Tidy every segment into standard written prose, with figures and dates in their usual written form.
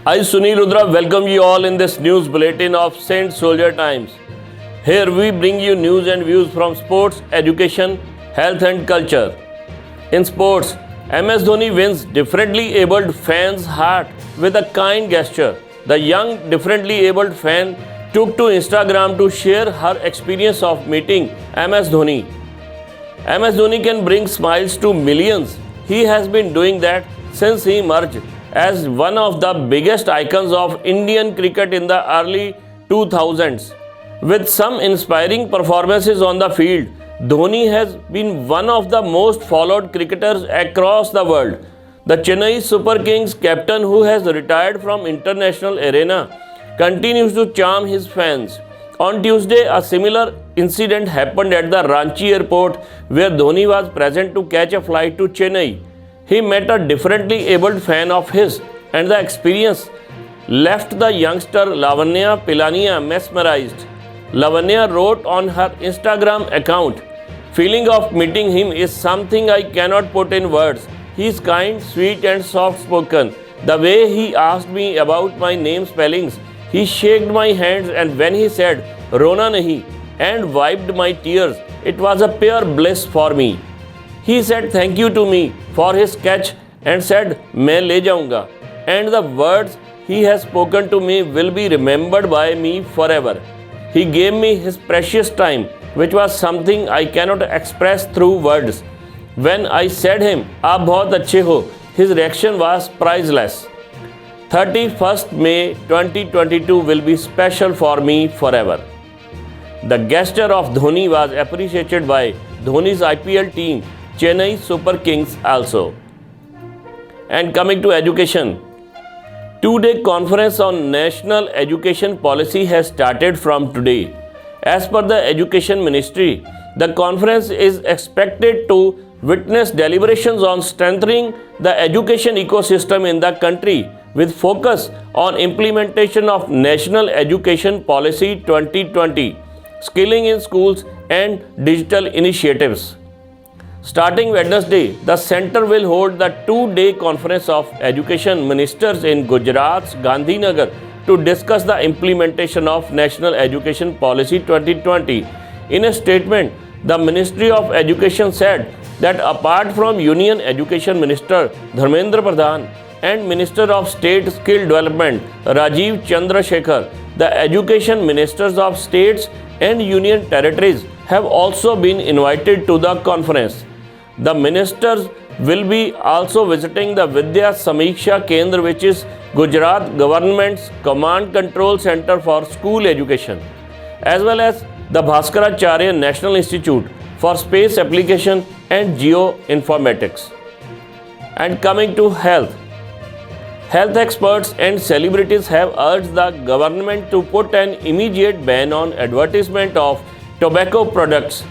I, Sunil Rudra, welcome you all in this news bulletin of Saint Soldier Times. Here we bring you news and views from sports, education, health and culture. In sports, MS Dhoni wins differently abled fans' heart with a kind gesture. The young differently abled fan took to Instagram to share her experience of meeting MS Dhoni. MS Dhoni can bring smiles to millions. He has been doing that since he emerged as one of the biggest icons of Indian cricket in the early 2000s. With some inspiring performances on the field, Dhoni has been one of the most followed cricketers across the world. The Chennai Super Kings captain, who has retired from international arena, continues to charm his fans. On Tuesday, a similar incident happened at the Ranchi airport where Dhoni was present to catch a flight to Chennai. He met a differently abled fan of his, and the experience left the youngster Lavanya Pilania mesmerized. Lavanya wrote on her Instagram account, "Feeling of meeting him is something I cannot put in words. He is kind, sweet and soft-spoken. The way he asked me about my name spellings, he shook my hands, and when he said, 'Rona nahi,' and wiped my tears, it was a pure bliss for me. He said thank you to me for his catch and said, 'Main le jaunga,' and the words he has spoken to me will be remembered by me forever. He gave me his precious time, which was something I cannot express through words. When I said him, 'Aap bahut achhe ho,' his reaction was priceless. 31st May 2022 will be special for me forever." The gesture of Dhoni was appreciated by Dhoni's IPL team, Chennai Super Kings also. And coming to education, two-day conference on national education policy has started from today. As per the Education Ministry, the conference is expected to witness deliberations on strengthening the education ecosystem in the country with focus on implementation of National Education Policy 2020, skilling in schools and digital initiatives. Starting Wednesday, the centre will hold the two-day conference of education ministers in Gujarat's Gandhinagar to discuss the implementation of National Education Policy 2020. In a statement, the Ministry of Education said that apart from Union Education Minister Dharmendra Pradhan and Minister of State Skill Development Rajiv Chandrasekhar, the education ministers of states and union territories have also been invited to the conference. The ministers will be also visiting the Vidya Samiksha Kendra, which is Gujarat government's command control center for school education, as well as the Bhaskaracharya National Institute for Space Application and Geoinformatics. And coming to health, health experts and celebrities have urged the government to put an immediate ban on advertisement of tobacco products.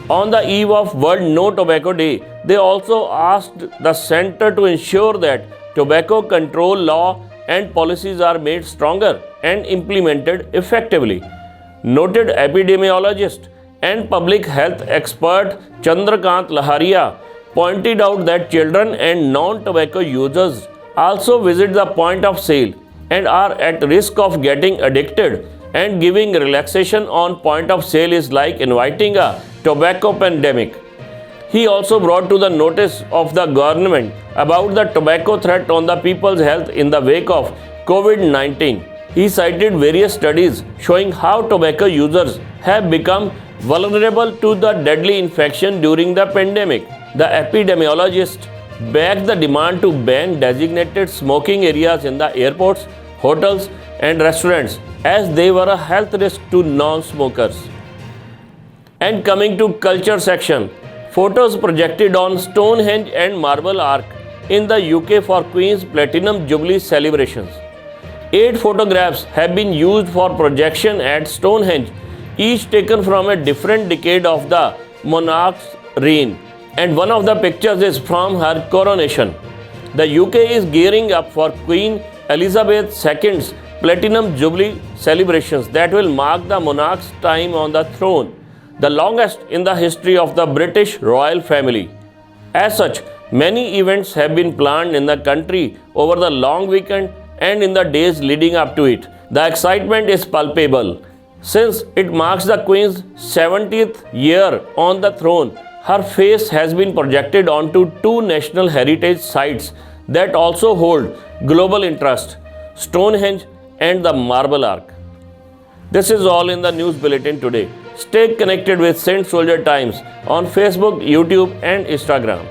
On the eve of World No Tobacco Day, they also asked the centre to ensure that tobacco control law and policies are made stronger and implemented effectively. Noted epidemiologist and public health expert Chandrakant Laharia pointed out that children and non-tobacco users also visit the point of sale and are at risk of getting addicted, and giving relaxation on point of sale is like inviting a tobacco pandemic. He also brought to the notice of the government about the tobacco threat on the people's health in the wake of COVID-19. He cited various studies showing how tobacco users have become vulnerable to the deadly infection during the pandemic. The epidemiologist backed the demand to ban designated smoking areas in the airports, hotels and restaurants as they were a health risk to non-smokers. And coming to culture section, photos projected on Stonehenge and Marble Arch in the UK for Queen's Platinum Jubilee celebrations. 8 photographs have been used for projection at Stonehenge, each taken from a different decade of the monarch's reign, and one of the pictures is from her coronation. The UK is gearing up for Queen Elizabeth II's Platinum Jubilee celebrations that will mark the monarch's time on the throne, the longest in the history of the British royal family. As such, many events have been planned in the country over the long weekend and in the days leading up to it. The excitement is palpable. Since it marks the Queen's 70th year on the throne, her face has been projected onto two national heritage sites that also hold global interest: Stonehenge and the Marble Arch. This is all in the news bulletin today. Stay connected with Saint Soldier Times on Facebook, YouTube, and Instagram.